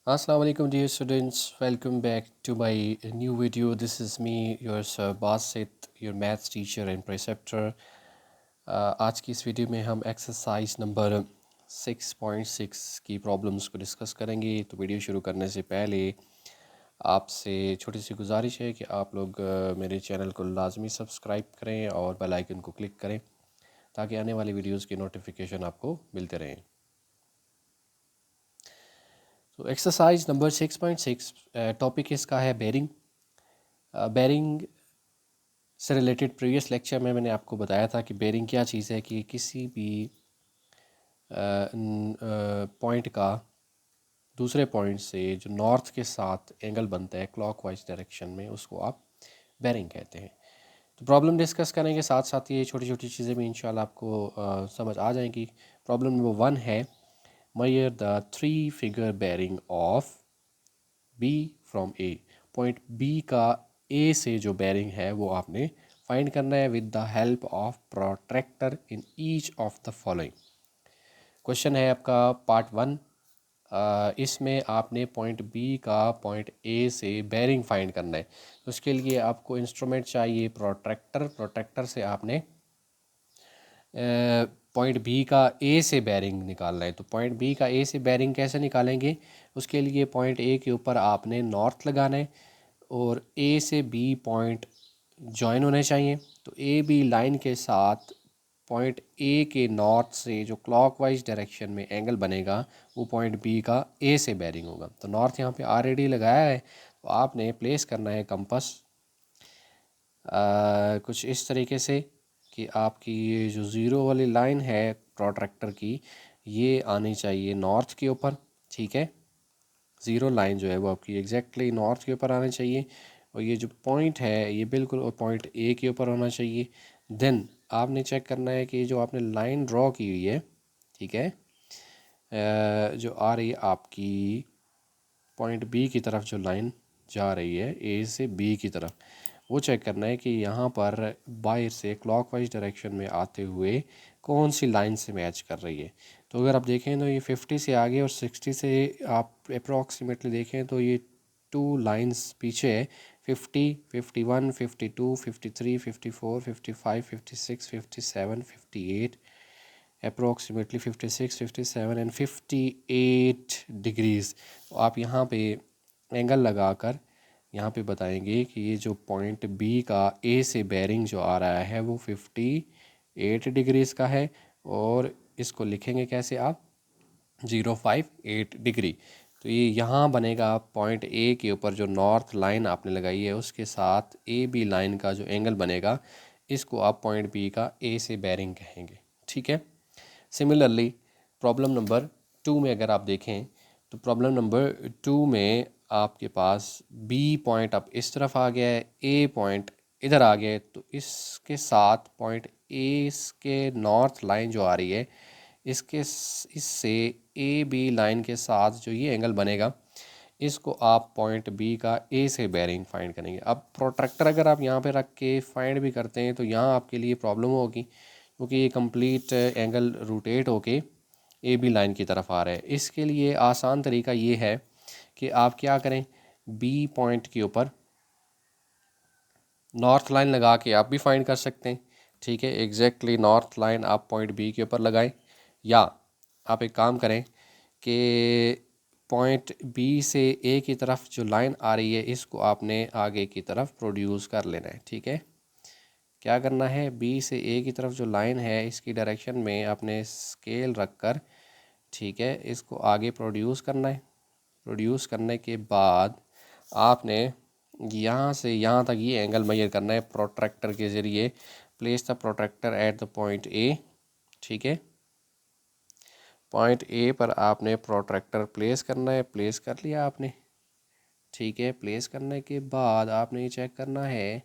Assalamu alaikum dear students, welcome back to my new video. This is me, your sir Basit, your maths teacher and preceptor. आज की इस video में हम exercise number 6.6 की problems को discuss करेंगे। तो वीडियो शुरू करने से पहले आपसे छोटी सी गुजारिश है कि आप लोग मेरे चैनल को लाजमी सब्सक्राइब करें और बेल आइकन को क्लिक करें ताकि आने वाली वीडियोस की नोटिफिकेशन आपको मिलते रहें। तो एक्सरसाइज नंबर 6.6 टॉपिक इसका है बेरिंग। बेरिंग से रिलेटेड प्रीवियस लेक्चर में मैंने आपको बताया था कि बेरिंग क्या चीज़ है कि किसी भी पॉइंट का दूसरे पॉइंट से जो नॉर्थ के साथ एंगल बनता है क्लॉकवाइज डायरेक्शन में, उसको आप बेरिंग कहते हैं। तो प्रॉब्लम डिस्कस करेंगे, साथ साथ ये छोटी छोटी चीज़ें भी इंशाल्लाह आपको समझ आ जाएंगी। प्रॉब्लम नंबर 1 है, measure the 3 figure bearing of B from A. Point B का ए से जो बेरिंग है वो आपने फाइंड करना है with the help of protractor in each of the following. Question है आपका पार्ट 1। इसमें आपने पॉइंट बी का पॉइंट ए से बेरिंग फाइंड करना है। तो उसके लिए आपको इंस्ट्रूमेंट चाहिए प्रोट्रैक्टर। प्रोट्रैक्टर से आपने पॉइंट बी का ए से बेरिंग निकालना है। तो पॉइंट बी का ए से बेरिंग कैसे निकालेंगे? उसके लिए पॉइंट ए के ऊपर आपने नॉर्थ लगाना है और ए से बी पॉइंट जॉइन होने चाहिए। तो ए बी लाइन के साथ पॉइंट ए के नॉर्थ से जो क्लॉकवाइज डायरेक्शन में एंगल बनेगा वो पॉइंट बी का ए से बेरिंग होगा। तो नॉर्थ यहाँ पे ऑलरेडी लगाया है, तो आपने प्लेस करना है कंपास कुछ इस तरीके से कि आपकी ये जो ज़ीरो वाली लाइन है प्रोट्रैक्टर की, ये आनी चाहिए नॉर्थ के ऊपर। ठीक है, ज़ीरो लाइन जो है वो आपकी एग्जैक्टली नॉर्थ के ऊपर आनी चाहिए और ये जो पॉइंट है ये बिल्कुल और पॉइंट ए के ऊपर होना चाहिए। देन आपने चेक करना है कि जो आपने लाइन ड्रॉ की हुई है, ठीक है, जो आ रही है आपकी पॉइंट बी की तरफ, जो लाइन जा रही है ए से बी की तरफ, वो चेक करना है कि यहाँ पर बाहर से क्लॉकवाइज डायरेक्शन में आते हुए कौन सी लाइन से मैच कर रही है। तो अगर आप देखें तो ये 50 से आगे और 60 से आप अप्रॉक्सीमेटली देखें तो ये 2 लाइंस पीछे है। 50, 51, 52, 53, 54, 55, 56, 57, 58, अप्रॉक्सीमेटली 56, 57 एंड 58 डिग्रीज़। तो आप यहाँ पे एंगल लगाकर यहाँ पे बताएंगे कि ये जो पॉइंट बी का ए से बेरिंग जो आ रहा है वो 58 डिग्रीज़ का है और इसको लिखेंगे कैसे आप, 058 डिग्री। तो ये यहाँ बनेगा पॉइंट ए के ऊपर जो नॉर्थ लाइन आपने लगाई है उसके साथ ए बी लाइन का जो एंगल बनेगा, इसको आप पॉइंट बी का ए से बेरिंग कहेंगे। ठीक है। सिमिलरली प्रॉब्लम नंबर 2 में अगर आप देखें तो प्रॉब्लम नंबर 2 में आपके पास बी पॉइंट अब इस तरफ आ गया है, ए पॉइंट इधर आ गया है। तो इसके साथ पॉइंट ए के नॉर्थ लाइन जो आ रही है, इससे ए बी लाइन के साथ जो ये एंगल बनेगा, इसको आप पॉइंट बी का ए से बेरिंग फाइंड करेंगे। अब प्रोट्रैक्टर अगर आप यहाँ पे रख के फाइंड भी करते हैं तो यहाँ आपके लिए प्रॉब्लम होगी क्योंकि ये कंप्लीट एंगल रोटेट होके ए बी लाइन की तरफ आ रहा है। इसके लिए आसान तरीका ये है कि आप क्या करें, बी पॉइंट के ऊपर नॉर्थ लाइन लगा के आप भी फाइंड कर सकते हैं। ठीक है, एग्जैक्टली नॉर्थ लाइन आप पॉइंट बी के ऊपर लगाएं, या आप एक काम करें कि पॉइंट बी से ए की तरफ जो लाइन आ रही है इसको आपने आगे की तरफ प्रोड्यूस कर लेना है। ठीक है, क्या करना है, बी से ए की तरफ जो लाइन है इसकी डायरेक्शन में आपने स्केल रख कर, ठीक है, इसको आगे प्रोड्यूस करना है। प्रोड्यूस करने के बाद आपने यहाँ से यहाँ तक ये एंगल मेजर करना है प्रोट्रैक्टर के ज़रिए। Place the protractor at the point ए। ठीक है, पॉइंट ए पर आपने प्रोट्रैक्टर प्लेस करना है। प्लेस कर लिया आपने। ठीक है, प्लेस करने के बाद आपने ये चेक करना है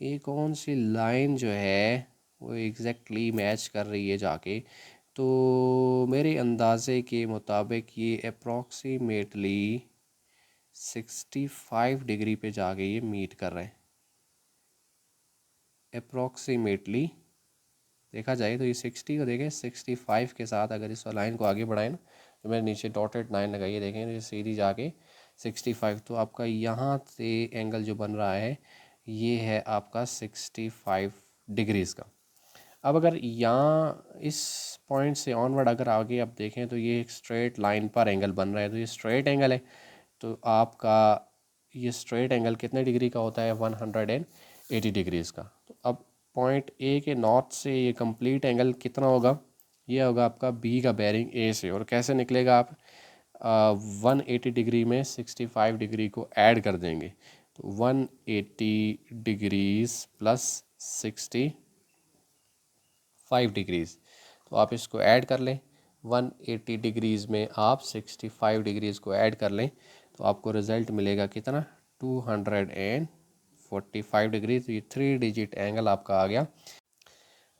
ये कौन सी लाइन जो है वो एग्जैक्टली मैच कर रही है जाके। तो मेरे अंदाज़े के मुताबिक ये अप्रॉक्सीमेटली 65 डिग्री पे जाके ये मीट कर रहे हैं। अप्रॉक्सीमेटली देखा जाए तो ये 60 को देखें, 65 के साथ अगर इस लाइन को आगे बढ़ाएं ना तो मैंने नीचे डॉटेड लाइन लगाई है, देखें ये सीधी जाके 65। तो आपका यहाँ से एंगल जो बन रहा है ये है आपका 65 डिग्रीज़ का। अब अगर यहाँ इस पॉइंट से ऑनवर्ड अगर आगे आप देखें तो ये एक स्ट्रेट लाइन पर एंगल बन रहा है, तो ये स्ट्रेट एंगल है। तो आपका ये स्ट्रेट एंगल कितने डिग्री का होता है? 180 डिग्रीज़ का। तो अब पॉइंट ए के नॉर्थ से ये कंप्लीट एंगल कितना होगा? ये होगा आपका बी का बेरिंग ए से। और कैसे निकलेगा? आप 180 डिग्री में 65 डिग्री को ऐड कर देंगे, तो 180 डिग्रीज़ प्लस 65 डिग्रीज़। तो आप इसको ऐड कर लें, 180 डिग्रीज़ में आप 65 डिग्रीज़ को ऐड कर लें तो आपको रिज़ल्ट मिलेगा कितना? 245 डिग्री। तो ये 3 डिजिट एंगल आपका आ गया।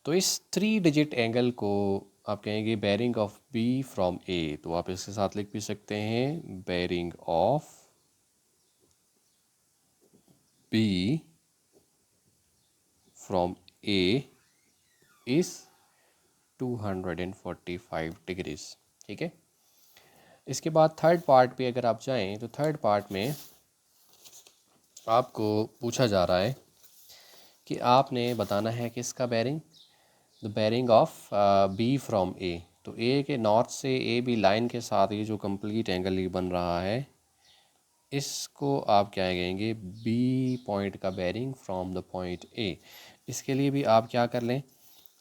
तो इस 3 डिजिट एंगल को आप कहेंगे bearing of B from A. तो आप इसके साथ लिख भी सकते हैं बेरिंग ऑफ बी फ्रॉम ए इस 245 डिग्रीज। ठीक है। इसके बाद थर्ड पार्ट पे अगर आप जाएं तो थर्ड पार्ट में आपको पूछा जा रहा है कि आपने बताना है कि इसका bearing, the bearing of B from A. तो ए के नॉर्थ से ए बी लाइन के साथ ये जो कंप्लीट एंगल ये बन रहा है इसको आप क्या कहेंगे? बी पॉइंट का bearing from the point A. इसके लिए भी आप क्या कर लें?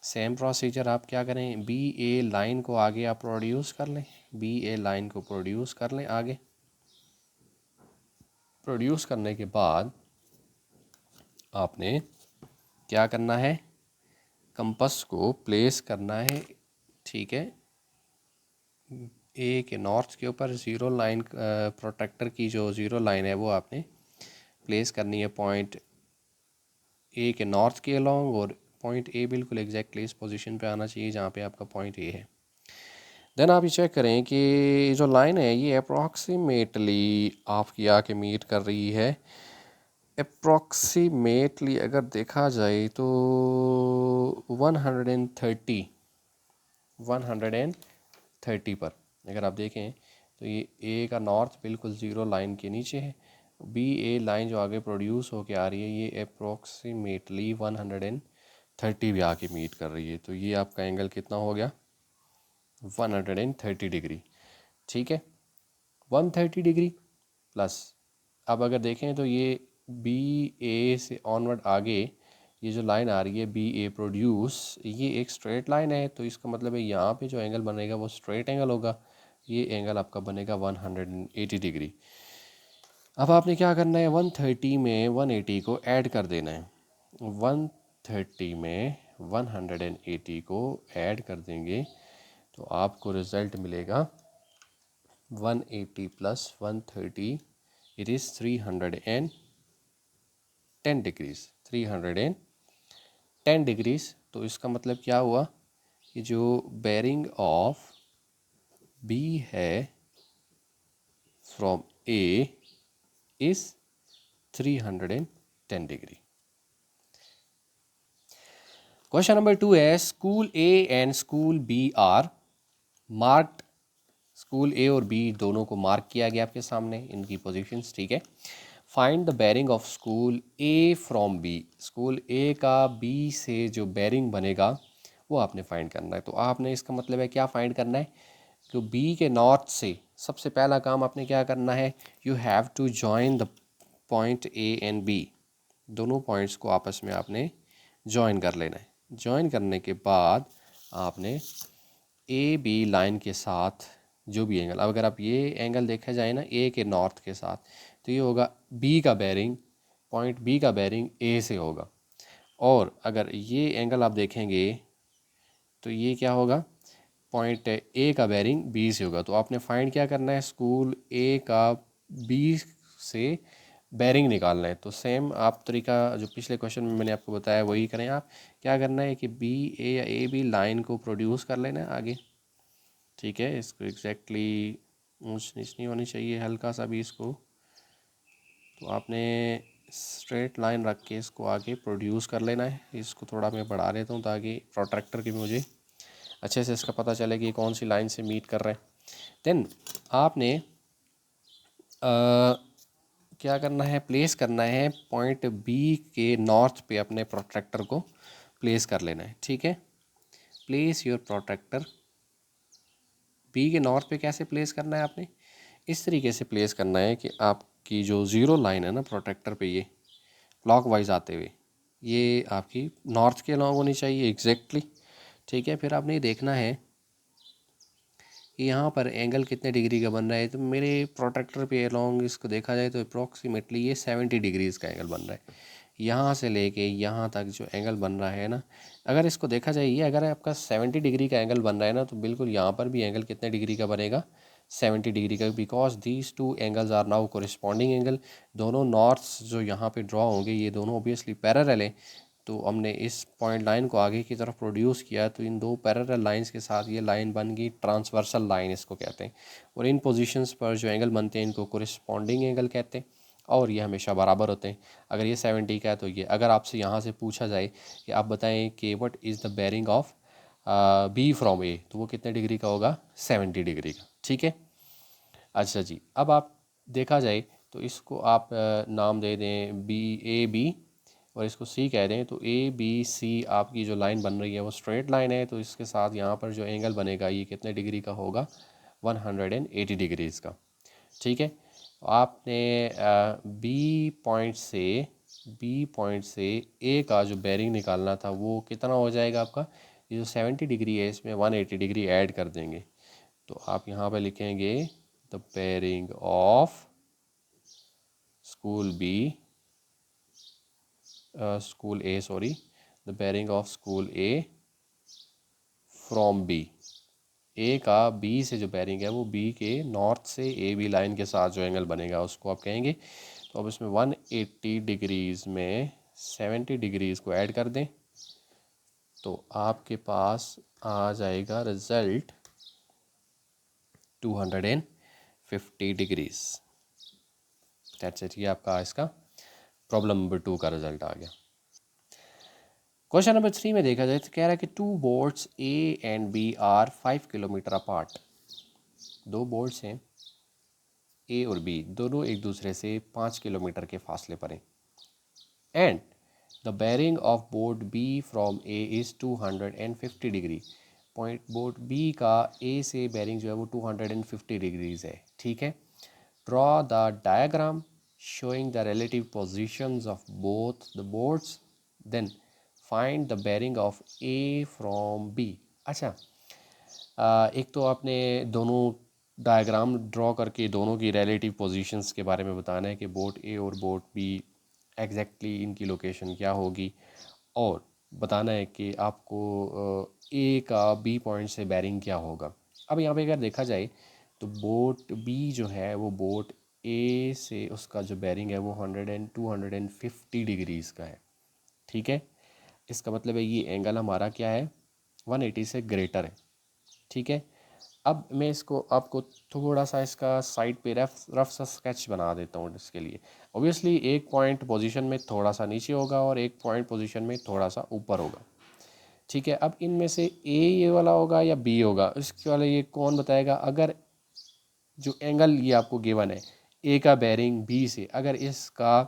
सेम प्रोसीजर आप क्या करें? बी ए लाइन को आगे आप प्रोड्यूस कर लें, बी ए लाइन को प्रोड्यूस कर लें। आगे प्रोड्यूस करने के बाद आपने क्या करना है? कंपास को प्लेस करना है, ठीक है, ए के नॉर्थ के ऊपर। ज़ीरो लाइन प्रोट्रैक्टर की जो ज़ीरो लाइन है वो आपने प्लेस करनी है पॉइंट ए के नॉर्थ के अलोंग, और पॉइंट ए बिल्कुल एग्जैक्टली इस पोजीशन पे आना चाहिए जहाँ पे आपका पॉइंट ए है। देन आप ये चेक करें कि जो लाइन है ये अप्रॉक्सीमेटली आपकी आके मीट कर रही है। अप्रॉक्सीमेटली अगर देखा जाए तो 130 पर अगर आप देखें तो ये ए का नॉर्थ बिल्कुल ज़ीरो लाइन के नीचे है। बी ए लाइन जो आगे प्रोड्यूस होके आ रही है ये अप्रॉक्सीमेटली 130 भी आके मीट कर रही है। तो ये आपका एंगल कितना हो गया? 130 डिग्री। ठीक है, 130 डिग्री प्लस, अब अगर देखें तो ये बी ए से ऑनवर्ड आगे ये जो लाइन आ रही है बी ए प्रोड्यूस, ये एक स्ट्रेट लाइन है। तो इसका मतलब है यहाँ पे जो एंगल बनेगा वो स्ट्रेट एंगल होगा। ये एंगल आपका बनेगा 180 डिग्री। अब आपने क्या करना है? 130 में 180 को ऐड कर देना है। 130 में 180 को ऐड कर देंगे तो आपको रिज़ल्ट मिलेगा 180 plus 130, it is 310 degrees. 310 degrees. तो इसका मतलब क्या हुआ कि जो बेरिंग ऑफ बी है from A is 310 degree. Question number 2 है school A and school B are marked. School A और बी दोनों को मार्क किया गया आपके सामने, इनकी पोजीशंस। ठीक है, find the bearing of school A from B. School A का बी से जो बेरिंग बनेगा वो आपने फाइंड करना है। तो आपने इसका मतलब है क्या फाइंड करना है? तो बी के नॉर्थ से सबसे पहला काम आपने क्या करना है? You have to join the point A and B. दोनों पॉइंट्स को आपस में आपने जॉइन कर लेना है। जॉइन करने के बाद आपने ए बी लाइन के साथ जो भी एंगल, अब अगर आप ये एंगल देखा जाए ना ए के नॉर्थ के साथ, तो ये होगा बी का बेरिंग, पॉइंट बी का बेरिंग ए से होगा। और अगर ये एंगल आप देखेंगे तो ये क्या होगा? पॉइंट ए का बेरिंग बी से होगा। तो आपने फाइंड क्या करना है? स्कूल ए का बी से बेरिंग निकालना है। तो सेम आप तरीका जो पिछले क्वेश्चन में मैंने आपको बताया वही करें। आप क्या करना है कि बी ए या ए बी लाइन को प्रोड्यूस कर लेना है आगे। ठीक है, इसको एग्जैक्टली ऊंच नीच नहीं होनी चाहिए, हल्का सा भी इसको, तो आपने स्ट्रेट लाइन रख के इसको आगे प्रोड्यूस कर लेना है। इसको थोड़ा मैं बढ़ा देता हूँ ताकि प्रोट्रैक्टर की मुझे अच्छे से इसका पता चले कि कौन सी लाइन से मीट कर रहे हैं। देन आपने क्या करना है, प्लेस करना है पॉइंट बी के नॉर्थ पे अपने प्रोट्रैक्टर को प्लेस कर लेना है, ठीक है। प्लेस योर प्रोट्रैक्टर, बी के नॉर्थ पे कैसे प्लेस करना है आपने, इस तरीके से प्लेस करना है कि आपकी जो ज़ीरो लाइन है ना प्रोट्रैक्टर पे, ये क्लॉकवाइज आते हुए ये आपकी नॉर्थ के अलॉन्ग होनी चाहिए एग्जैक्टली, ठीक है। फिर आपने ये देखना है कि यहाँ पर एंगल कितने डिग्री का बन रहा है। तो मेरे प्रोट्रैक्टर पे अलॉन्ग इसको देखा जाए तो अप्रॉक्सीमेटली ये 70 डिग्रीज़ का एंगल बन रहा है। यहाँ से लेके यहाँ तक जो एंगल बन रहा है ना, अगर इसको देखा जाए, ये अगर आपका 70 डिग्री का एंगल बन रहा है ना, तो बिल्कुल यहाँ पर भी एंगल कितने डिग्री का बनेगा, 70 डिग्री का, because these two angles are now corresponding angle. दोनों नॉर्थ्स जो यहाँ पे ड्रॉ होंगे ये दोनों ऑब्वियसली पैरेलल है। तो हमने इस पॉइंट लाइन को आगे की तरफ प्रोड्यूस किया, तो इन दो पैरेलल लाइंस के साथ ये लाइन बन गई, ट्रांसवर्सल लाइन इसको कहते हैं। और इन पोजीशंस पर जो एंगल बनते हैं इनको कोरिस्पॉन्डिंग एंगल कहते हैं, और ये हमेशा बराबर होते हैं। अगर ये 70 का है तो ये, अगर आपसे यहाँ से पूछा जाए कि आप बताएं कि what is the bearing of B from A, तो वो कितने डिग्री का होगा, 70 डिग्री का, ठीक है। अच्छा जी, अब आप देखा जाए तो इसको आप नाम दे दें बी, ए बी, और इसको सी कह दें। तो ए बी सी आपकी जो लाइन बन रही है वो स्ट्रेट लाइन है, तो इसके साथ यहाँ पर जो एंगल बनेगा ये कितने डिग्री का होगा, 180 डिग्रीज़ का, ठीक है। आपने बी पॉइंट से ए का जो बेरिंग निकालना था वो कितना हो जाएगा आपका, ये जो 70 डिग्री है इसमें 180 डिग्री ऐड कर देंगे। तो आप यहाँ पे लिखेंगे the bearing of school B, school A sorry, the bearing of school A from B. A का बी से जो बेरिंग है वो बी के नॉर्थ से ए बी लाइन के साथ जो एंगल बनेगा उसको आप कहेंगे। तो अब इसमें 180 डिग्रीज़ में 70 डिग्रीज़ को ऐड कर दें, तो आपके पास आ जाएगा रिज़ल्ट 250 डिग्रीज़। दैट्स इट, ये आपका इसका प्रॉब्लम नंबर 2 का रिजल्ट आ गया। क्वेश्चन नंबर 3 में देखा जाए तो कह रहा है कि two boards A and B are 5 kilometre apart. दो बोर्ड्स हैं ए और बी, दोनों एक दूसरे से 5 किलोमीटर के फासले पर हैं। And the bearing of board B from A is 250 degree. Point board B का ए से बेरिंग जो है वो 250 डिग्रीज है, ठीक है। Draw the diagram showing the relative positions of both the boards, then find the bearing of A from B। अच्छा, एक तो आपने दोनों डायग्राम ड्रॉ करके दोनों की रिलेटिव पोजीशंस के बारे में बताना है कि बोट ए और बोट बी एग्जैक्टली इनकी लोकेशन क्या होगी, और बताना है कि आपको ए का बी पॉइंट से बेरिंग क्या होगा। अब यहाँ पे अगर देखा जाए तो बोट बी जो है वो बोट ए से उसका जो बेरिंग है वो 250 डिग्रीज़ का है, ठीक है। इसका मतलब है ये एंगल हमारा क्या है, 180 से ग्रेटर है, ठीक है। अब मैं इसको आपको थोड़ा सा इसका साइड पे रफ सा स्केच बना देता हूँ इसके लिए। ऑब्वियसली एक पॉइंट पोजीशन में थोड़ा सा नीचे होगा और एक पॉइंट पोजीशन में थोड़ा सा ऊपर होगा, ठीक है। अब इनमें से ए ये वाला होगा या बी होगा, इसके वाले ये कौन बताएगा। अगर जो एंगल ये आपको गिवन है ए का बेरिंग बी से, अगर इसका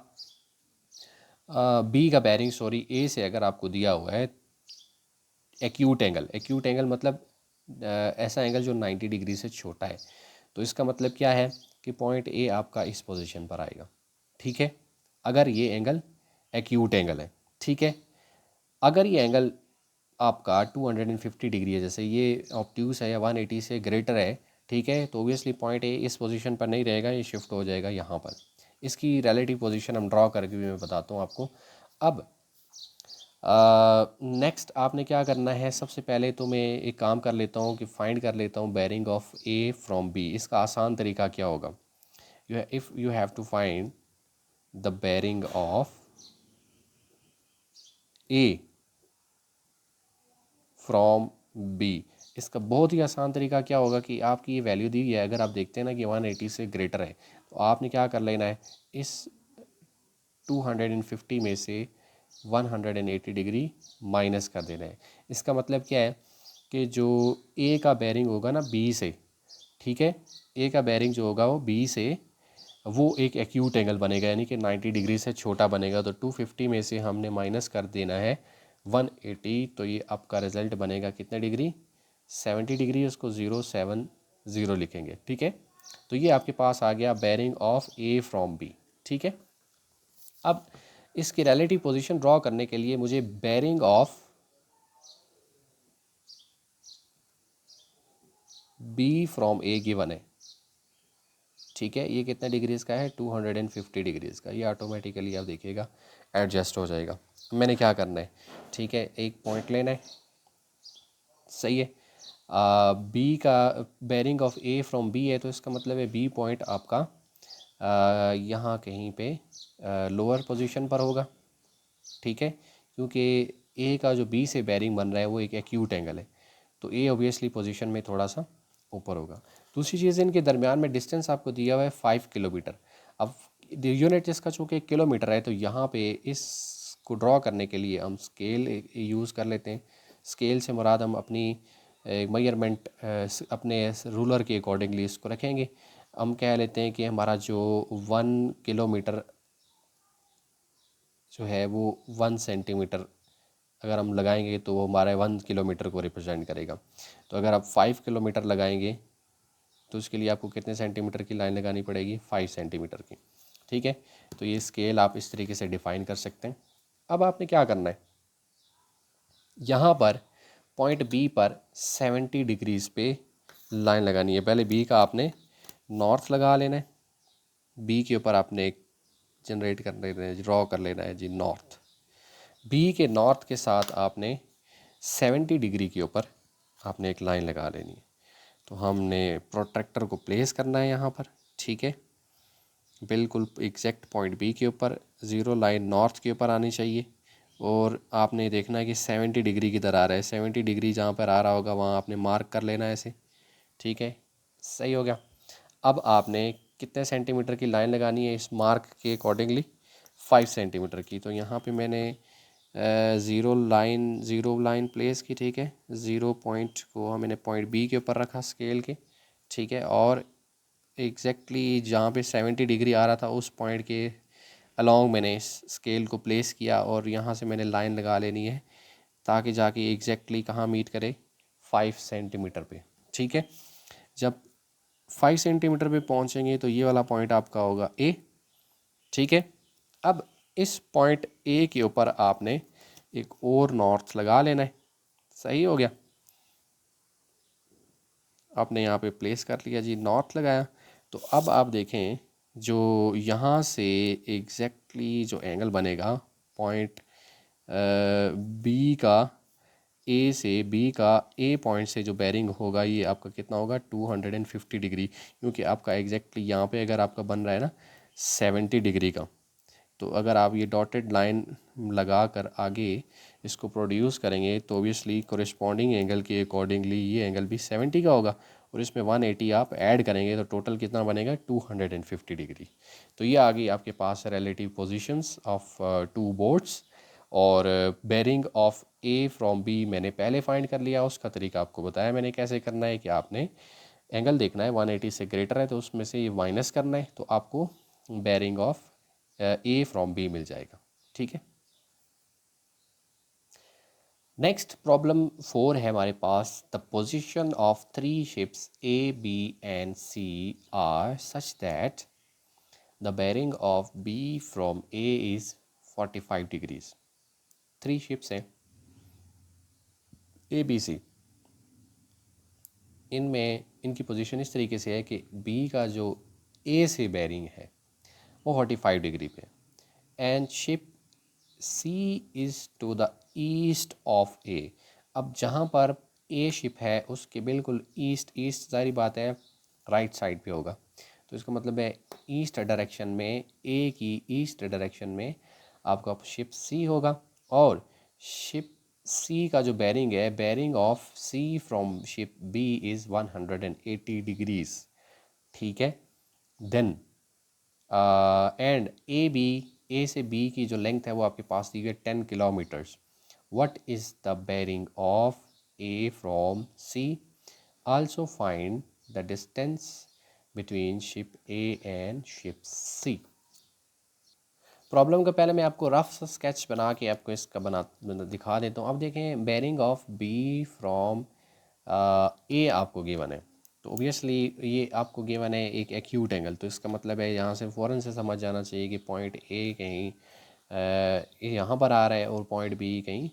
बी का बेरिंग सॉरी ए से अगर आपको दिया हुआ है एक्यूट एंगल, एक्यूट एंगल मतलब ऐसा एंगल जो 90 डिग्री से छोटा है, तो इसका मतलब क्या है कि पॉइंट ए आपका इस पोजीशन पर आएगा, ठीक है। अगर ये एंगल एक्यूट एंगल है, ठीक है। अगर ये एंगल आपका 250 डिग्री है, जैसे ये ऑब्ट्यूस है या 180 से ग्रेटर है, ठीक है, तो ऑब्वियसली पॉइंट ए इस पोजीशन पर नहीं रहेगा, ये शिफ्ट हो जाएगा यहाँ पर। इसकी रिलेटिव पोजीशन हम ड्रॉ करके भी मैं बताता हूँ आपको। अब नेक्स्ट आपने क्या करना है, सबसे पहले तो मैं एक काम कर लेता हूँ कि फाइंड कर लेता हूँ bearing of A from B. इसका आसान तरीका क्या होगा, if you have to find the bearing of A from B, इसका बहुत ही आसान तरीका क्या होगा कि आपकी ये वैल्यू दी है, अगर आप देखते हैं ना कि 180 से ग्रेटर है, तो आपने क्या कर लेना है, इस 250 में से 180 डिग्री माइनस कर देना है। इसका मतलब क्या है कि जो ए का बेरिंग होगा ना बी से, ठीक है। ए का बेरिंग जो होगा वो बी से वो एक एक्यूट एंगल बनेगा, यानी कि 90 डिग्री से छोटा बनेगा। तो 250 में से हमने माइनस कर देना है 180, तो ये आपका रिजल्ट बनेगा कितने डिग्री, 70 डिग्री। उसको 070 लिखेंगे, ठीक है। तो ये आपके पास आ गया bearing of A from B, ठीक है। अब इसकी रिलेटिव पोजीशन ड्रॉ करने के लिए मुझे bearing of B from A given है, ठीक है। ये कितने डिग्रीज का है, 250 डिग्रीज का। ये ऑटोमेटिकली आप देखिएगा एडजस्ट हो जाएगा। मैंने क्या करना है, ठीक है, एक पॉइंट लेना है, सही है। बी का bearing of A from B है, तो इसका मतलब है बी पॉइंट आपका यहाँ कहीं पे लोअर पोजीशन पर होगा, ठीक है। क्योंकि ए का जो बी से बेरिंग बन रहा है वो एक एक्यूट एंगल है, तो ए ऑब्वियसली पोजीशन में थोड़ा सा ऊपर होगा। दूसरी चीज़, इनके दरमियान में डिस्टेंस आपको दिया हुआ है 5 किलोमीटर। अब यूनिट इसका चूँकि 1 किलोमीटर है, तो यहाँ पे इसको ड्रॉ करने के लिए हम स्केल यूज़ कर लेते हैं। स्केल से मुराद हम अपनी मेजरमेंट अपने रूलर के अकॉर्डिंगली इसको रखेंगे। हम कह लेते हैं कि हमारा जो 1 किलोमीटर जो है वो 1 सेंटीमीटर अगर हम लगाएंगे तो वो हमारे 1 किलोमीटर को रिप्रेजेंट करेगा। तो अगर आप 5 किलोमीटर लगाएंगे तो उसके लिए आपको कितने सेंटीमीटर की लाइन लगानी पड़ेगी, 5 सेंटीमीटर की, ठीक है। तो ये स्केल आप इस तरीके से डिफ़ाइन कर सकते हैं। अब आपने क्या करना है, यहाँ पर पॉइंट बी पर 70 डिग्रीज़ पे लाइन लगानी है। पहले बी का आपने नॉर्थ लगा लेना है, बी के ऊपर आपने एक जनरेट कर लेना है, ड्रॉ कर लेना है जी नॉर्थ। बी के नॉर्थ के साथ आपने 70 डिग्री के ऊपर आपने एक लाइन लगा लेनी है। तो हमने प्रोट्रैक्टर को प्लेस करना है यहाँ पर, ठीक है। बिल्कुल एग्जैक्ट पॉइंट बी के ऊपर ज़ीरो लाइन नॉर्थ के ऊपर आनी चाहिए, और आपने देखना है कि 70 डिग्री किधर आ रहा है। 70 डिग्री जहाँ पर आ रहा होगा वहाँ आपने मार्क कर लेना है ऐसे, ठीक है, सही हो गया। अब आपने कितने सेंटीमीटर की लाइन लगानी है इस मार्क के अकॉर्डिंगली, 5 सेंटीमीटर की। तो यहाँ पे मैंने ज़ीरो लाइन प्लेस की, ठीक है। ज़ीरो पॉइंट को मैंने पॉइंट बी के ऊपर रखा स्केल के, ठीक है। और एग्जैक्टली जहाँ पे 70 डिग्री आ रहा था उस पॉइंट के अलॉन्ग मैंने इस स्केल को प्लेस किया, और यहाँ से मैंने लाइन लगा लेनी है ताकि जाके एग्जैक्टली कहाँ मीट करे, 5 सेंटीमीटर पे, ठीक है। जब 5 सेंटीमीटर पे पहुँचेंगे तो ये वाला पॉइंट आपका होगा ए, ठीक है। अब इस पॉइंट ए के ऊपर आपने एक और नॉर्थ लगा लेना है, सही हो गया। आपने यहाँ पे प्लेस कर लिया जी, नॉर्थ लगाया। तो अब आप देखें जो यहाँ से एग्जैक्टली जो एंगल बनेगा पॉइंट बी का, ए से बी का ए पॉइंट से जो बेरिंग होगा ये आपका कितना होगा, 250 डिग्री। क्योंकि आपका एग्जैक्टली यहाँ पे अगर आपका बन रहा है ना 70 डिग्री का, तो अगर आप ये डॉटेड लाइन लगा कर आगे इसको प्रोड्यूस करेंगे तो ऑब्वियसली कोरिस्पॉन्डिंग एंगल के अकॉर्डिंगली ये एंगल भी 70 का होगा, और इसमें 180 आप ऐड करेंगे तो टोटल कितना बनेगा, 250 डिग्री। तो ये आ गई आपके पास relative positions of two boards. और bearing of A from B मैंने पहले फाइंड कर लिया, उसका तरीका आपको बताया मैंने कैसे करना है कि आपने एंगल देखना है 180 से ग्रेटर है तो उसमें से ये माइनस करना है, तो आपको bearing of A from B मिल जाएगा, ठीक है। नेक्स्ट प्रॉब्लम 4 है हमारे पास, the position of 3 ships A B and C are such that the bearing of B from A is 45 degrees. 3 ships हैं ए बी सी, इनमें इनकी पोजीशन इस तरीके से है कि बी का जो ए से बेरिंग है वो 45 डिग्री पे, and ship C is to the east of A. अब जहाँ पर ए शिप है उसके बिल्कुल ईस्ट, ईस्ट सारी बात है राइट साइड पे होगा, तो इसका मतलब है ईस्ट डायरेक्शन में, ए की ईस्ट डायरेक्शन में आपका शिप सी होगा। और शिप सी का जो बेरिंग है, bearing of C from ship B is 180 degrees, ठीक है। देन एंड ए से बी की जो लेंथ है वो आपके पास दी गई 10 kilometres. What is the bearing of A from C, also find the distance between ship A and ship C. Problem का पहले मैं आपको रफ सा स्केच बना के आपको इसका दिखा देता हूँ। अब देखें, बेरिंग ऑफ बी फ्रॉम ए आपको गिवन है, तो ओबियसली ये आपको गिवन है एक एक्यूट एंगल, तो इसका मतलब है यहाँ से फ़ौरन से समझ जाना चाहिए कि पॉइंट ए कहीं यहाँ पर आ रहा है और पॉइंट बी कहीं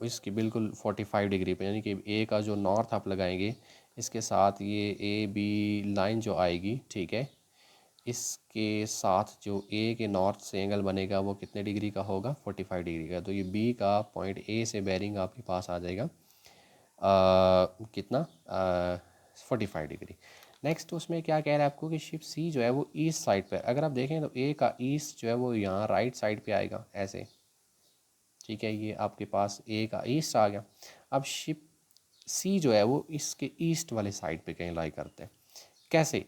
इसकी बिल्कुल 45 डिग्री पे, यानी कि ए का जो नॉर्थ आप लगाएंगे इसके साथ ये ए बी लाइन जो आएगी, ठीक है, इसके साथ जो ए के नॉर्थ से एंगल बनेगा वो कितने डिग्री का होगा, 45 डिग्री का। तो ये बी का पॉइंट ए से बेरिंग आपके पास आ जाएगा कितना 45 डिग्री। नेक्स्ट उसमें क्या कह रहा है आपको कि शिप सी जो है वो ईस्ट साइड पे, अगर आप देखें तो ए का ईस्ट जो है वो यहाँ राइट साइड पे आएगा ऐसे, ठीक है, ये आपके पास ए का ईस्ट आ गया। अब शिप सी जो है वो इसके ईस्ट वाले साइड पे कहीं लाई करते हैं, कैसे,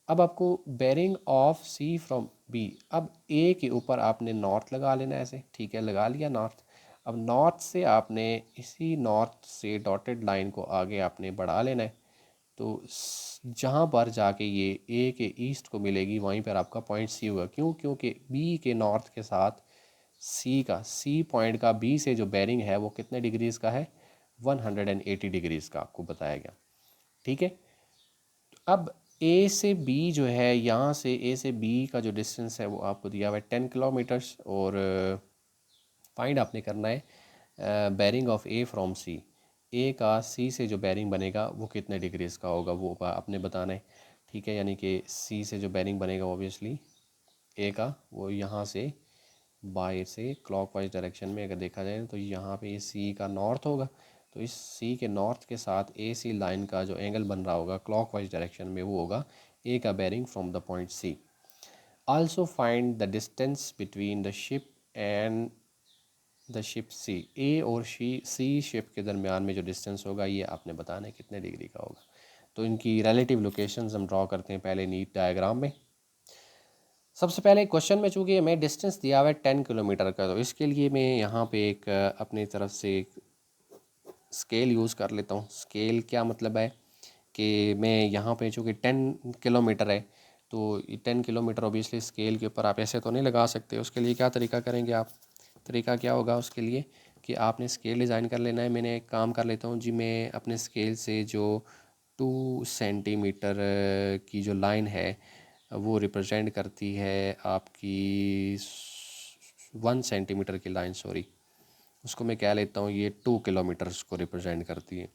अब आपको bearing of C from B, अब ए के ऊपर आपने नॉर्थ लगा लेना ऐसे, ठीक है, लगा लिया नॉर्थ। अब नॉर्थ से आपने इसी नॉर्थ से डॉटेड लाइन को आगे आपने बढ़ा लेना है, तो जहाँ पर जाके ये ए के ईस्ट को मिलेगी वहीं पर आपका पॉइंट सी होगा। क्यों? क्योंकि बी के नॉर्थ के साथ सी पॉइंट का बी से जो बेरिंग है वो कितने डिग्रीज़ का है, 180 डिग्रीज़ का आपको बताया गया, ठीक है। अब ए से बी जो है, यहाँ से ए से बी का जो डिस्टेंस है वो आपको दिया हुआ है 10 किलोमीटर्स, और फाइंड आपने करना है बेरिंग ऑफ ए फ्रॉम सी, ए का सी से जो बेरिंग बनेगा वो कितने डिग्रीज़ का होगा वो आपने बताना है, ठीक है। यानी कि सी से जो बेरिंग बनेगा ऑब्वियसली ए का वो यहाँ से बाय से क्लॉकवाइज डायरेक्शन में अगर देखा जाए तो यहाँ पे ये सी का नॉर्थ होगा, तो इस सी के नॉर्थ के साथ ए सी लाइन का जो एंगल बन रहा होगा क्लॉकवाइज डायरेक्शन में वो होगा ए का bearing from the point C. Also find the distance between the ship and the ship C, A और सी शिप के दरमियान में जो डिस्टेंस होगा ये आपने बताना है कितने डिग्री का होगा। तो इनकी रिलेटिव लोकेशंस हम ड्रॉ करते हैं पहले नीट डायग्राम में। सबसे पहले क्वेश्चन में चूँकि हमें डिस्टेंस दिया हुआ है 10 किलोमीटर का, तो इसके लिए मैं यहाँ पे एक अपनी तरफ से एक स्केल यूज़ कर लेता हूँ। स्केल क्या मतलब है कि मैं यहाँ पे चूँकि 10 किलोमीटर है, तो 10 किलोमीटर ऑब्वियसली स्केल के ऊपर आप ऐसे तो नहीं लगा सकते। उसके लिए क्या तरीका करेंगे आप, तरीका क्या होगा उसके लिए कि आपने स्केल डिज़ाइन कर लेना है। मैंने एक काम कर लेता हूँ जी, मैं अपने स्केल से जो 2 सेंटीमीटर की जो लाइन है वो रिप्रेजेंट करती है आपकी 1 सेंटीमीटर की लाइन, सॉरी, उसको मैं कह लेता हूँ ये 2 किलोमीटर्स को रिप्रेजेंट करती है,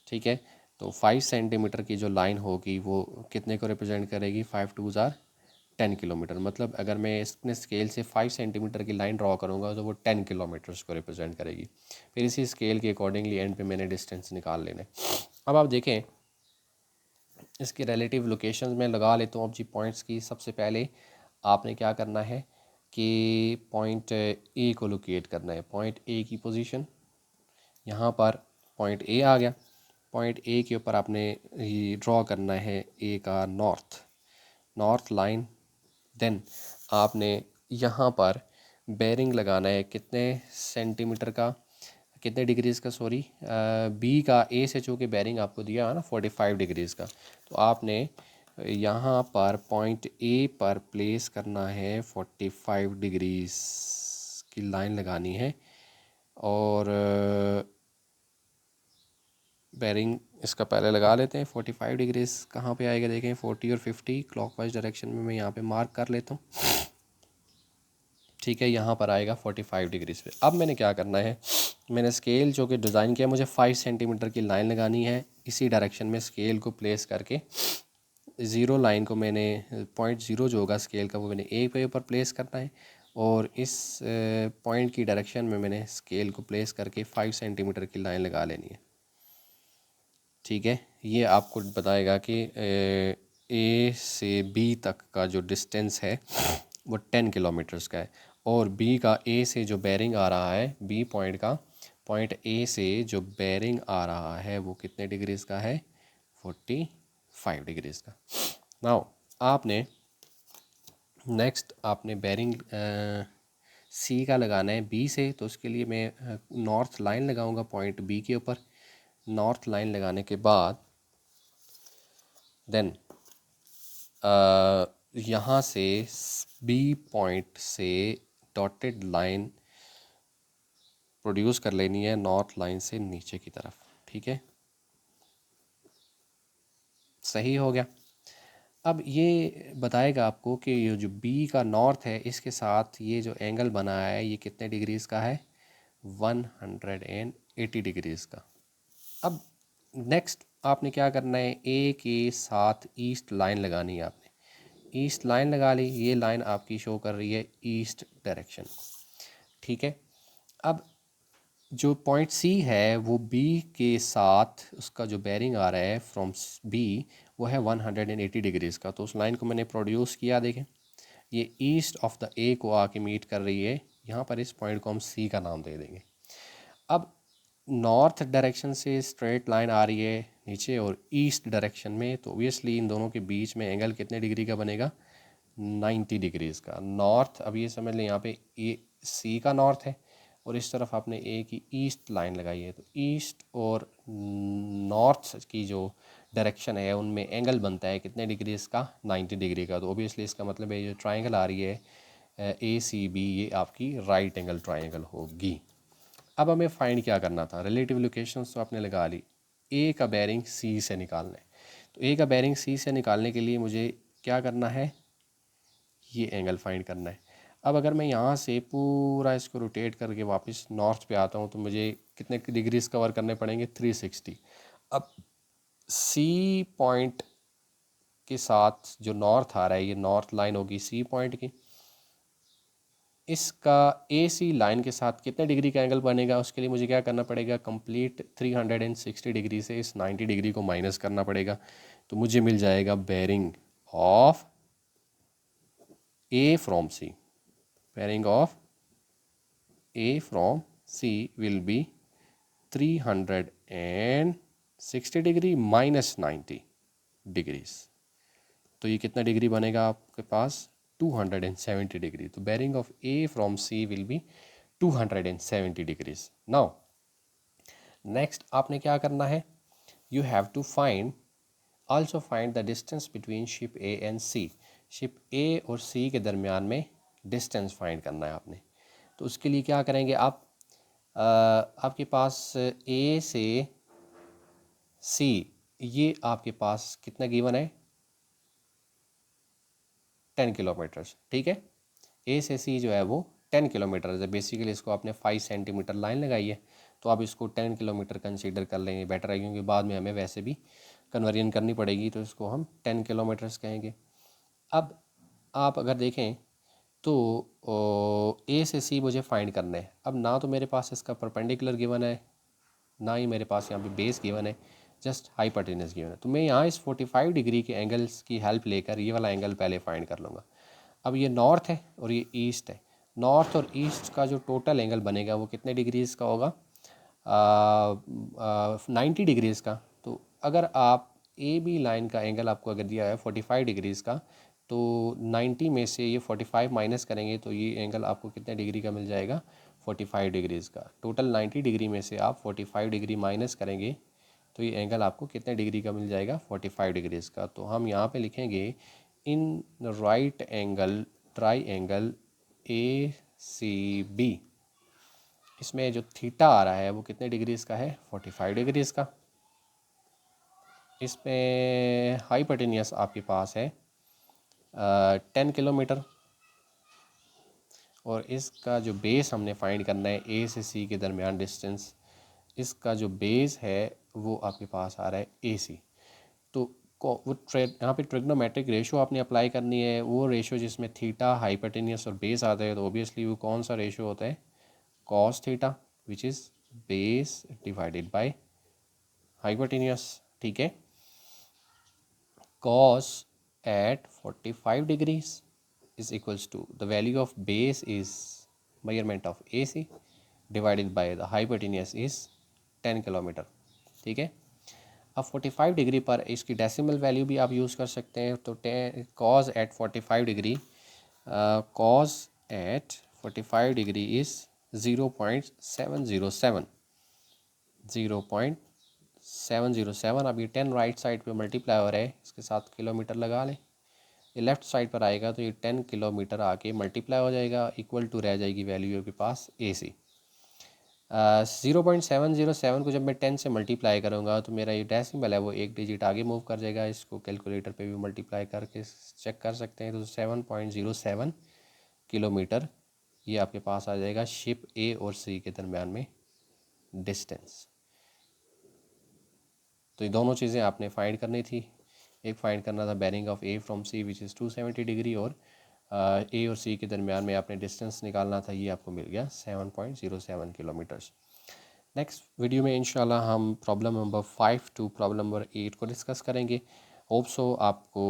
ठीक है। तो 5 सेंटीमीटर की जो लाइन होगी वो कितने को रिप्रेजेंट करेगी, 5 2 ज़ार 10 किलोमीटर। मतलब अगर मैं अपने स्केल से 5 सेंटीमीटर की लाइन ड्रॉ करूँगा तो वो 10 किलोमीटर्स को रिप्रेजेंट करेगी। फिर इसी स्केल के अकॉर्डिंगली एंड पे मैंने डिस्टेंस निकाल लेना है। अब आप देखें इसके रिलेटिव लोकेशंस में लगा लेता हूँ अब जी पॉइंट्स की। सबसे पहले आपने क्या करना है कि पॉइंट ए को लोकेट करना है। पॉइंट ए की पोजीशन यहाँ पर पॉइंट ए आ गया। पॉइंट ए के ऊपर आपने ये ड्रॉ करना है ए का नॉर्थ लाइन। देन आपने यहाँ पर बेरिंग लगाना है कितने सेंटीमीटर का, कितने डिग्रीज़ का, सॉरी, बी का ए से चूँकि बेरिंग आपको दिया है ना 45 डिग्रीज़ का, तो आपने यहाँ पर पॉइंट ए पर प्लेस करना है 45 डिग्रीज़ की लाइन लगानी है। और बेरिंग इसका पहले लगा लेते हैं 45 डिग्रीज़ कहाँ पे आएगा, देखें 40 और 50 क्लॉकवाइज डायरेक्शन में मैं यहाँ पे मार्क कर लेता हूँ, ठीक है, यहाँ पर आएगा 45 डिग्रीज़ पे। अब मैंने क्या करना है, मैंने स्केल जो कि डिज़ाइन किया, मुझे 5 सेंटीमीटर की लाइन लगानी है। इसी डायरेक्शन में स्केल को प्लेस करके ज़ीरो लाइन को मैंने पॉइंट ज़ीरो जो होगा स्केल का वो मैंने ए पे ऊपर प्लेस करना है, और इस पॉइंट की डायरेक्शन में मैंने स्केल को प्लेस करके 5 सेंटीमीटर की लाइन लगा लेनी है, ठीक है। ये आपको बताएगा कि ए से बी तक का जो डिस्टेंस है वो 10 किलोमीटर्स का है, और बी का ए से जो बेरिंग आ रहा है, बी पॉइंट का पॉइंट ए से जो बेरिंग आ रहा है वो कितने डिग्रीज़ का है, 45 डिग्रीज़ का। नाउ आपने नेक्स्ट आपने बेरिंग सी का लगाना है बी से, तो उसके लिए मैं नॉर्थ लाइन लगाऊंगा पॉइंट बी के ऊपर। नॉर्थ लाइन लगाने के बाद देन यहाँ से बी पॉइंट से डॉटेड लाइन प्रोड्यूस कर लेनी है नॉर्थ लाइन से नीचे की तरफ, ठीक है। सही हो गया। अब ये बताएगा आपको कि ये जो बी का नॉर्थ है इसके साथ ये जो एंगल बना है ये कितने डिग्रीज़ का है, 180 डिग्रीज़ का। अब नेक्स्ट आपने क्या करना है, ए के साथ ईस्ट लाइन लगानी है आपने। ईस्ट लाइन लगा ली, ये लाइन आपकी शो कर रही है ईस्ट डायरेक्शन, ठीक है। अब जो पॉइंट सी है वो बी के साथ उसका जो बेरिंग आ रहा है फ्रॉम बी वो है 180 डिग्रीज़ का। तो उस लाइन को मैंने प्रोड्यूस किया, देखें ये ईस्ट ऑफ द ए को आके मीट कर रही है, यहाँ पर इस पॉइंट को हम सी का नाम दे देंगे। अब नॉर्थ डायरेक्शन से स्ट्रेट लाइन आ रही है नीचे और ईस्ट डायरेक्शन में, तो ओबियसली इन दोनों के बीच में एंगल कितने डिग्री का बनेगा, 90 डिग्रीज़ का। नॉर्थ, अब ये समझ लें यहाँ पे ए सी का नॉर्थ है और इस तरफ आपने ए की ईस्ट लाइन लगाई है, तो ईस्ट और नॉर्थ की जो डायरेक्शन है उनमें एंगल बनता है कितने डिग्रीज़ का, 90 डिग्री का। तो ओबियसली इसका मतलब है ये जो ट्राइंगल आ रही है ए सी बी, ये आपकी राइट एंगल ट्राइंगल होगी। अब हमें फाइंड क्या करना था, रिलेटिव लोकेशंस तो आपने लगा ली, ए का बेरिंग सी से निकालना है। तो ए का बेरिंग सी से निकालने के लिए मुझे क्या करना है, ये एंगल फाइंड करना है। अब अगर मैं यहाँ से पूरा इसको रोटेट करके वापस नॉर्थ पे आता हूँ तो मुझे कितने डिग्रीज कवर करने पड़ेंगे, 360। अब सी पॉइंट के साथ जो नॉर्थ आ रहा है ये नॉर्थ लाइन होगी सी पॉइंट की, इसका ए सी लाइन के साथ कितने डिग्री का एंगल बनेगा, उसके लिए मुझे क्या करना पड़ेगा, कंप्लीट 360 डिग्री से इस 90 डिग्री को माइनस करना पड़ेगा। तो मुझे मिल जाएगा bearing of A from C, bearing of A from C will be 360 degree minus 90 degrees. तो ये कितना डिग्री बनेगा आपके पास, 270 डिग्री। तो bearing of A from C will be 270 degrees. Now next आपने क्या करना है, you have to find also find the distance between ship A and C. Ship A और सी के दरमियान में डिस्टेंस फाइंड करना है आपने। तो उसके लिए क्या करेंगे आप, आपके पास ए से सी ये आपके पास कितना गिवन है, 10 किलोमीटर्स, ठीक है। ए से सी जो है वो 10 किलोमीटर है। बेसिकली इसको आपने 5 सेंटीमीटर लाइन लगाई है तो आप इसको 10 किलोमीटर कंसीडर कर लेंगे, बेटर है, क्योंकि बाद में हमें वैसे भी कन्वर्जन करनी पड़ेगी, तो इसको हम 10 किलोमीटर्स कहेंगे। अब आप अगर देखें तो ए से सी मुझे फाइंड करना है। अब ना तो मेरे पास इसका परपेंडिकुलर गिवन है, ना ही मेरे पास यहाँ पे बेस गिवन है, जस्ट हाइपोटेनस गिवन है। तो मैं यहाँ इस 45 डिग्री के एंगल्स की हेल्प लेकर ये वाला एंगल पहले फाइंड कर लूँगा। अब ये नॉर्थ है और ये ईस्ट है, नॉर्थ और ईस्ट का जो टोटल एंगल बनेगा वो कितने डिग्रीज़ का होगा, 90 डिग्रीज़ का। तो अगर आप ए बी लाइन का एंगल आपको अगर दिया है 45 डिग्रीज़ का, तो 90 में से ये 45 माइनस करेंगे तो ये एंगल आपको कितने डिग्री का मिल जाएगा, 45 डिग्रीज़ का। टोटल 90 डिग्री में से आप 45 डिग्री माइनस करेंगे तो ये एंगल आपको कितने डिग्री का मिल जाएगा, 45 डिग्रीज़ का। तो हम यहाँ पे लिखेंगे in right angle triangle A C B, इसमें जो थीटा आ रहा है वो कितने डिग्रीज़ का है, 45 डिग्रीज़ का। इसमें हाइपोटेनियस आपके पास है 10 किलोमीटर और इसका जो बेस हमने फाइंड करना है ए से सी के दरमियान डिस्टेंस, इसका जो बेस है वो आपके पास आ रहा है ए सी। तो वो यहाँ पे ट्रिग्नोमेट्रिक रेशो आपने अप्लाई करनी है, वो रेशो जिसमें थीटा हाइपोटेनियस और बेस आता है। तो ऑब्वियसली वो कौन सा रेशो होता है, cos theta which is base divided by hypotenuse, ठीक है। cos at 45 degrees is equals to the value of base is measurement of AC divided by the hypotenuse is 10 kilometre, ठीक है। अब 45 डिग्री पर इसकी डेसिमल वैल्यू भी आप use कर सकते हैं। तो cos at 45 degree, cos at 45 degree is 0.707, 707। अब ये 10 राइट साइड पे मल्टीप्लाई हो रहा है, इसके साथ किलोमीटर लगा लें। ये लेफ़्ट साइड पर आएगा तो ये 10 किलोमीटर आके मल्टीप्लाई हो जाएगा, इक्वल टू रह जाएगी वैल्यू आपके पास ए सी। 0.707 को जब मैं 10 से मल्टीप्लाई करूँगा तो मेरा ये डेसिमल है वो एक डिजिट आगे मूव कर जाएगा। इसको कैलकुलेटर पे भी मल्टीप्लाई करके चेक कर सकते हैं। तो 7.07 किलोमीटर ये आपके पास आ जाएगा शिप ए और सी के दरमियान में डिस्टेंस। तो ये दोनों चीज़ें आपने फाइंड करनी थी। एक फाइंड करना था bearing of A from C which is 270 degree, और ए और सी के दरमियान में आपने डिस्टेंस निकालना था। ये आपको मिल गया 7.07 किलोमीटर्स। नेक्स्ट वीडियो में इंशाल्लाह हम problem number 5 to problem number 8 को डिस्कस करेंगे। होप सो आपको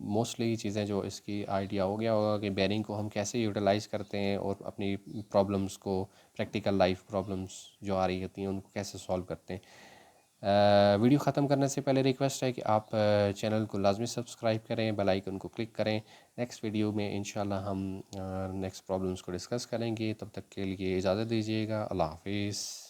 मोस्टली चीज़ें जो इसकी आइडिया हो गया होगा कि बेरिंग को हम कैसे यूटिलाइज़ करते हैं और अपनी प्रॉब्लम्स को, प्रैक्टिकल लाइफ प्रॉब्लम्स जो आ रही होती हैं उनको कैसे सॉल्व करते हैं। वीडियो ख़त्म करने से पहले रिक्वेस्ट है कि आप चैनल को लाजमी सब्सक्राइब करें, बेल आइकन को क्लिक करें। नेक्स्ट वीडियो में इंशाल्लाह हम नेक्स्ट प्रॉब्लम्स को डिस्कस करेंगे। तब तक के लिए इजाज़त दीजिएगा। अल्लाह हाफिज़।